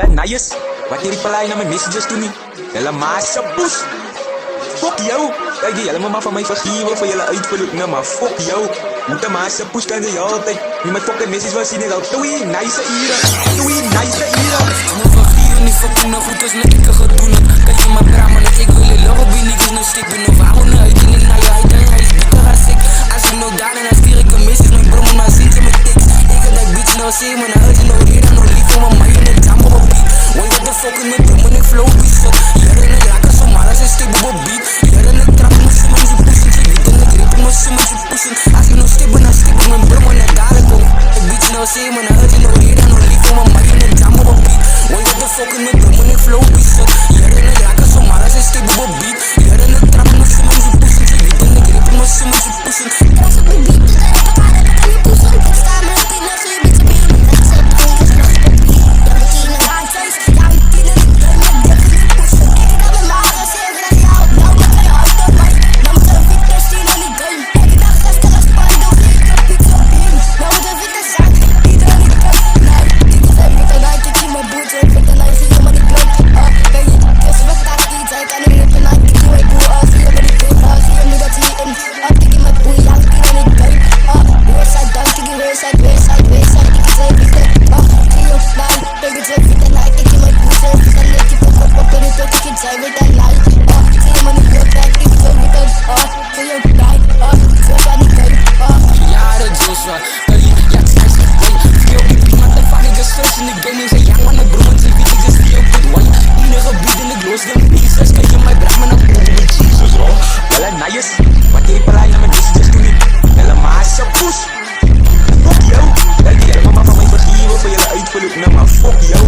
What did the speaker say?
Wala nice. Wat jy reply na my messages toe nie. Julle massa poes. Fuck jou. Kijk, julle moet maar van my vergewe vir julle uitverloop, nou maar fuck jou. Moet 'n massa poes kan jy altyd. Nie my fucking messages wil sien nie, al 2 nice ure. 2 nice ure. Moet vergewe nie fucking nou goed as net ek gedoen het. Kijk jy my bra man, ek wil jy log op die niggas nou stik. Ben nou waarom nou uit en na jou uit en hy is bitter as ek. As ek nou daar en dan stuur ek 'n message, my bro moet maar sien sy my tekst. Ek het dat bitch nou sê, man, hy is nou hier en nou lief om my mind en jam op 'n beat. Why what the fuck in my bro, man, ek flow be shit. Hier en ek raak so maar as ek stip op 'n beat. Hier en ek trap my shit, man, jy pushing, jy weet en ek rip my shit, man, jy pushing. As ek nou stip en dan stip op my bro, man, ek daar ek kom. Ek bitch nou sê, man, hy is nou hier en nou lief om my mind en jam op 'n beat. Why what the fuck in my bro, man, ek flow be shit. Hier en ek raak so maar as ek stip op 'n beat. Hier en ek trap my shit, man, jy pushing, jy weet en ek rip my shit, man, jy pushing. Als op een beat, dus dat ik op haar, dat kan niet poezen. Ik sta met een tien, als je een beetje meer moet. Dat is het begin, dat is nog een beat. Ja, met tien en aan thuis, ja, met tien en ik ben met dit niet poezen. Ik heb dat mijn maag en zeven en jou. Nou moet je uit op mij, nou moet je een fit testen in die game. Ik dacht dat ze als pijn doen, ik heb iets op hier. Nou moet je fit testen, iedereen die kan. Nee, dit is een fit en uit, ik zie mijn boete. Fit en uit, zie je maar die bloed. Ben je, dus wat dat iets, ik kan niet rippen, ik zie je boe. Zie je maar die boe, zie je nu dat hij in. Ik zie mijn boe, ja, ik zie je niet game. Weerside, dan zie je weerside, weerside, weerside. Ik zie je fit, zie je op mij. Ben je fit en uit, ik zie mijn boe, fit en uit, ik zie je op en ik zie je zijn fit en uit. Zie je maar die bloed, ik zie je fit en zie je op mij. Zie je maar die game. Ja, dat is waar. Ja, het is veel die beat, maar de fuck ik is first in the game. Ik zeg ja, man, ik bro, want ik weet ik is veel goed, why? Enige beat en ik los dem pieces. Kijk je my bra, man, ik boem met Jesus, bro. Wala nice. Wat jy reply na my messages toe nie. Julle massa poes. Fuck jou. Kijk, julle moet maar van my vergewe vir julle uitverloop, nou maar fuck jou.